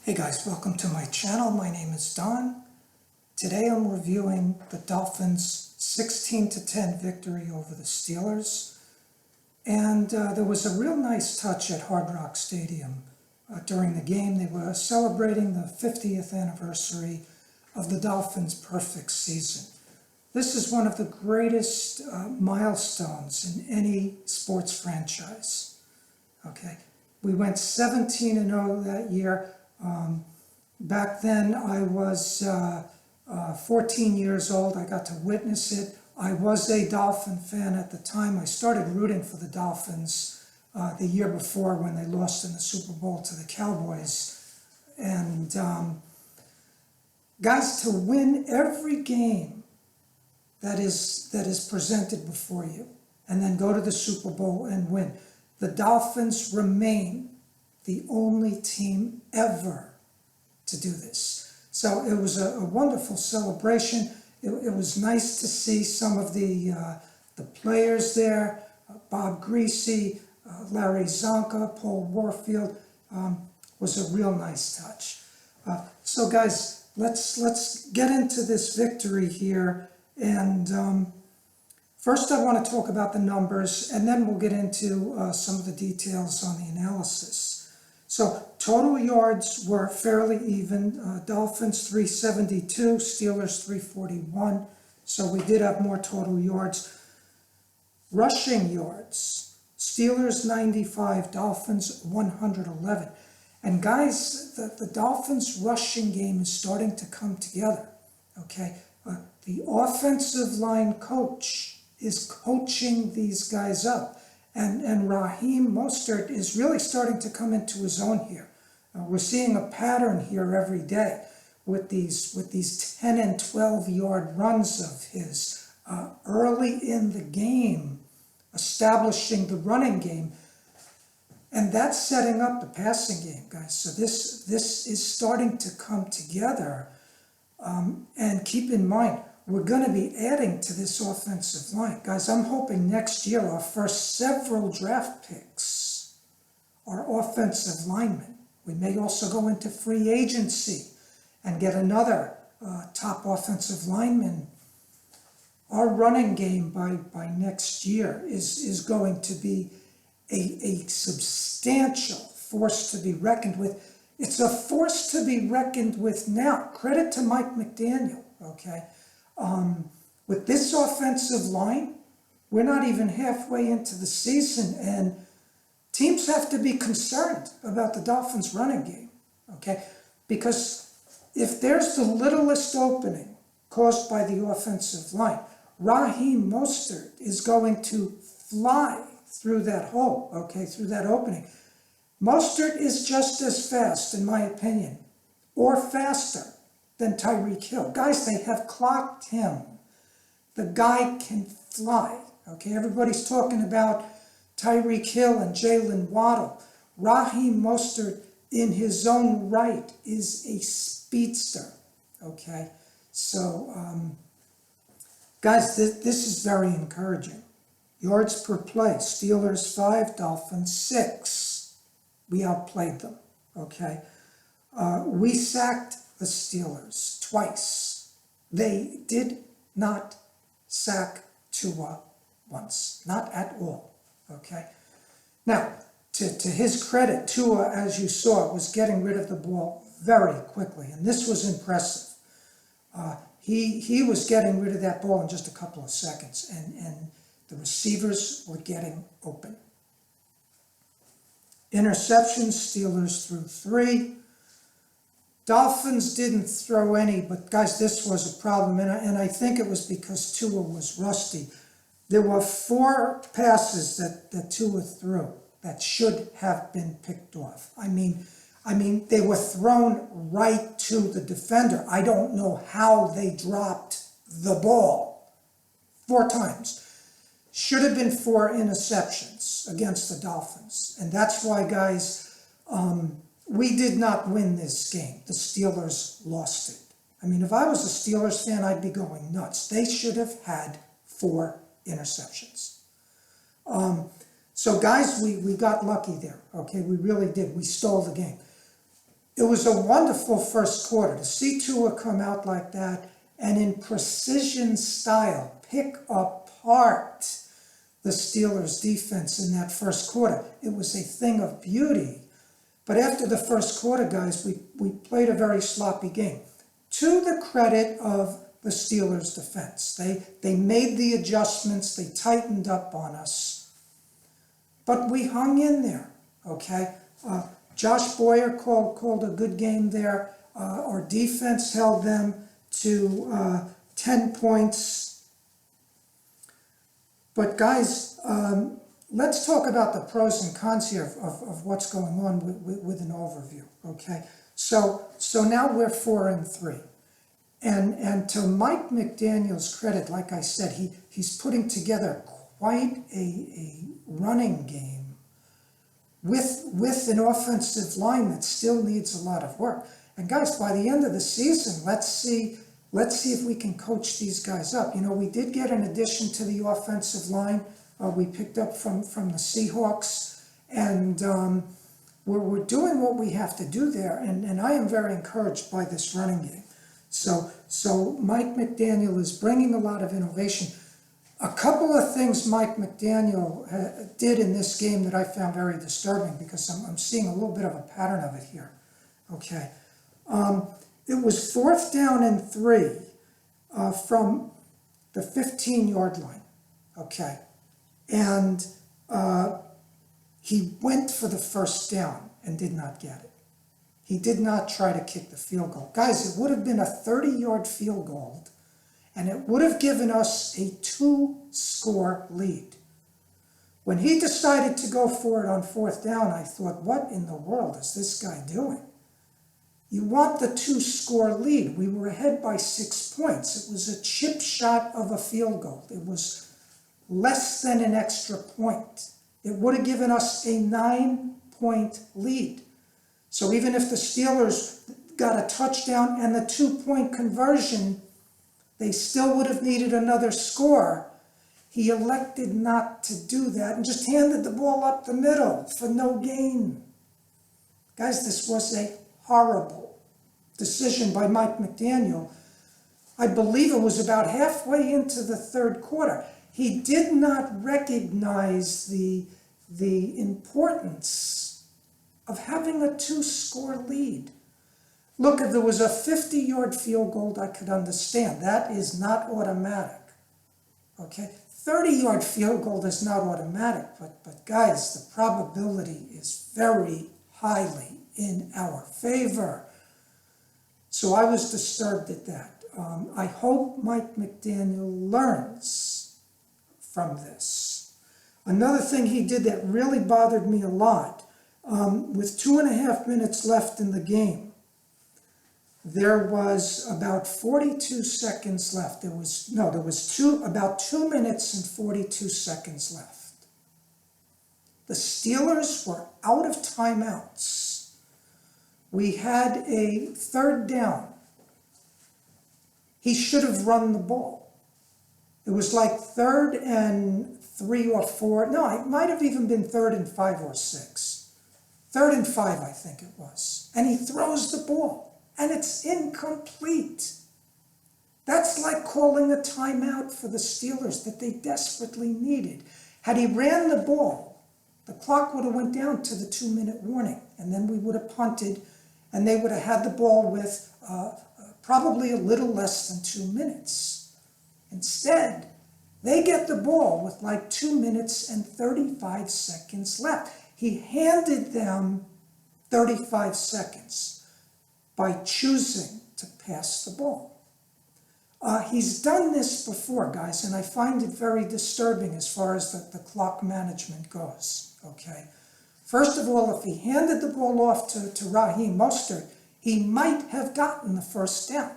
Hey guys, welcome to my channel. My name is Don. Today I'm reviewing the Dolphins' 16-10 victory over the Steelers. And there was a real nice touch at Hard Rock Stadium during the game. They were celebrating the 50th anniversary of the Dolphins' perfect season. This is one of the greatest milestones in any sports franchise. Okay, we went 17-0 that year. Back then I was 14 years old. I got to witness it. I was a Dolphin fan at the time. I started rooting for the Dolphins the year before when they lost in the Super Bowl to the Cowboys. And guys, to win every game that is presented before you and then go to the Super Bowl and win, the Dolphins remain the only team ever to do this. So it was a wonderful celebration. It was nice to see some of the players there, Bob Greasy, Larry Zonka, Paul Warfield, was a real nice touch. So guys, let's get into this victory here. And first I want to talk about the numbers, and then we'll get into some of the details on the analysis. So total yards were fairly even. Dolphins 372, Steelers 341. So we did have more total yards. Rushing yards, Steelers 95, Dolphins 111. And guys, the Dolphins rushing game is starting to come together. Okay, the offensive line coach is coaching these guys up. And Raheem Mostert is really starting to come into his own here. We're seeing a pattern here every day with these 10 and 12 yard runs of his early in the game, establishing the running game. And that's setting up the passing game, guys. So this is starting to come together. And keep in mind, we're going to be adding to this offensive line. Guys, I'm hoping next year our first several draft picks are offensive linemen. We may also go into free agency and get another top offensive lineman. Our running game by next year is going to be a substantial force to be reckoned with. It's a force to be reckoned with now. Credit to Mike McDaniel, okay? With this offensive line, we're not even halfway into the season, and teams have to be concerned about the Dolphins' running game, okay? Because if there's the littlest opening caused by the offensive line, Raheem Mostert is going to fly through that hole, okay, through that opening. Mostert is just as fast, in my opinion, or faster than Tyreek Hill. Guys, they have clocked him. The guy can fly. Okay, everybody's talking about Tyreek Hill and Jalen Waddle. Raheem Mostert, in his own right, is a speedster. Okay, so guys, this is very encouraging. Yards per play: Steelers 5, Dolphins 6. We outplayed them. Okay, we sacked the Steelers twice. They did not sack Tua once, not at all, okay? Now, to his credit, Tua, as you saw, was getting rid of the ball very quickly, and this was impressive. He was getting rid of that ball in just a couple of seconds, and the receivers were getting open. Interceptions, Steelers threw 3. Dolphins didn't throw any, but guys, this was a problem, and I think it was because Tua was rusty. There were 4 passes that Tua threw that should have been picked off. I mean, they were thrown right to the defender. I don't know how they dropped the ball 4 times. Should have been 4 interceptions against the Dolphins, and that's why, guys, we did not win this game. The Steelers lost it. I mean, if I was a Steelers fan, I'd be going nuts. They should have had 4 interceptions. So guys, we got lucky there, okay? We really did. We stole the game. It was a wonderful first quarter to see Tua come out like that and in precision style pick apart the Steelers' defense in that first quarter. It was a thing of beauty. But after the first quarter, guys, we played a very sloppy game. To the credit of the Steelers' defense, they made the adjustments, they tightened up on us, but we hung in there, okay? Josh Boyer called a good game there. Our defense held them to 10 points. But guys, let's talk about the pros and cons here of what's going on with an overview, okay? So now we're 4-3. And to Mike McDaniel's credit, like I said, he's putting together quite a running game with an offensive line that still needs a lot of work. And guys, by the end of the season, let's see if we can coach these guys up. You know, we did get an addition to the offensive line. We picked up from the Seahawks, and we're doing what we have to do there. And I am very encouraged by this running game. So Mike McDaniel is bringing a lot of innovation. A couple of things Mike McDaniel did in this game that I found very disturbing, because I'm seeing a little bit of a pattern of it here. Okay. It was 4th down and 3 from the 15-yard line. Okay. And he went for the first down and did not get it. He did not try to kick the field goal. Guys, it would have been a 30-yard field goal, and it would have given us a 2-score lead. When he decided to go for it on 4th down, I thought, what in the world is this guy doing? You want the 2-score lead. We were ahead by 6 points. It was a chip shot of a field goal. It was less than an extra point. It would have given us a 9-point lead. So even if the Steelers got a touchdown and the 2-point conversion, they still would have needed another score. He elected not to do that and just handed the ball up the middle for no gain. Guys, this was a horrible decision by Mike McDaniel. I believe it was about halfway into the third quarter. He did not recognize the importance of having a 2-score lead. Look, if there was a 50-yard field goal, I could understand. That is not automatic. Okay? 30-yard field goal is not automatic, but guys, the probability is very highly in our favor. So I was disturbed at that. I hope Mike McDaniel learns from this. Another thing he did that really bothered me a lot, with 2.5 minutes left in the game, there was about 42 seconds left. There was about 2 minutes and 42 seconds left. The Steelers were out of timeouts. We had a 3rd down. He should have run the ball. It was like 3rd and 3 or 4. No, it might have even been 3rd and 5 or 6. 3rd and 5, I think it was. And he throws the ball. And it's incomplete. That's like calling a timeout for the Steelers that they desperately needed. Had he ran the ball, the clock would have went down to the 2-minute warning, and then we would have punted, and they would have had the ball with probably a little less than 2 minutes. Instead, they get the ball with like 2 minutes and 35 seconds left. He handed them 35 seconds by choosing to pass the ball. He's done this before, guys, and I find it very disturbing as far as the clock management goes, okay? First of all, if he handed the ball off to Raheem Mostert, he might have gotten the first down.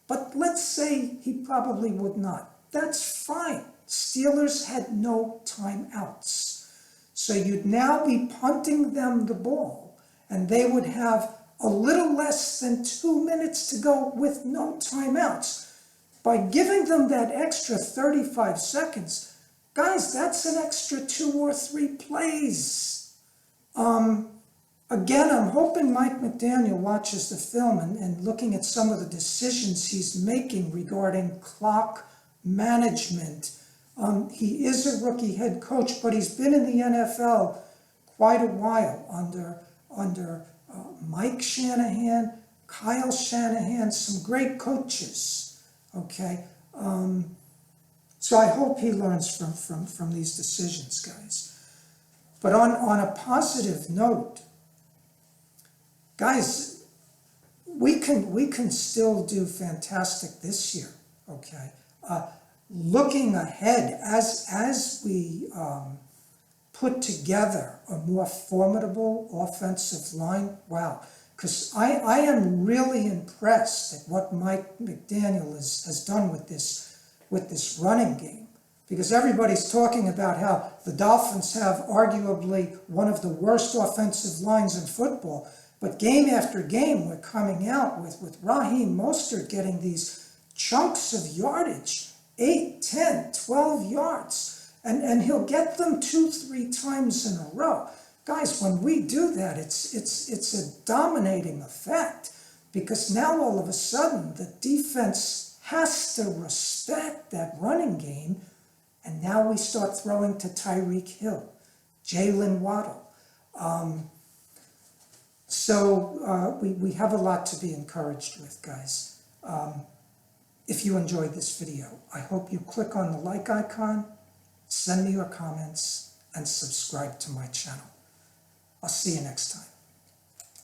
But let's say he probably would not. That's fine. Steelers had no timeouts. So you'd now be punting them the ball, and they would have a little less than 2 minutes to go with no timeouts. By giving them that extra 35 seconds, guys, that's an extra 2 or 3 plays. again, I'm hoping Mike McDaniel watches the film and looking at some of the decisions he's making regarding clock management. He is a rookie head coach, but he's been in the NFL quite a while under Mike Shanahan, Kyle Shanahan, some great coaches. Okay, so I hope he learns from these decisions, guys. But on a positive note, guys, we can still do fantastic this year. Okay, looking ahead as we put together a more formidable offensive line. Wow, because I am really impressed at what Mike McDaniel has done with this running game. Because everybody's talking about how the Dolphins have arguably one of the worst offensive lines in football. But game after game, we're coming out with Raheem Mostert getting these chunks of yardage, 8, 10, 12 yards. And he'll get them 2-3 times in a row. Guys, when we do that, it's a dominating effect. Because now all of a sudden, the defense has to respect that running game. And now we start throwing to Tyreek Hill, Jalen Waddle. So we have a lot to be encouraged with, guys. If you enjoyed this video, I hope you click on the like icon, send me your comments, and subscribe to my channel. I'll see you next time.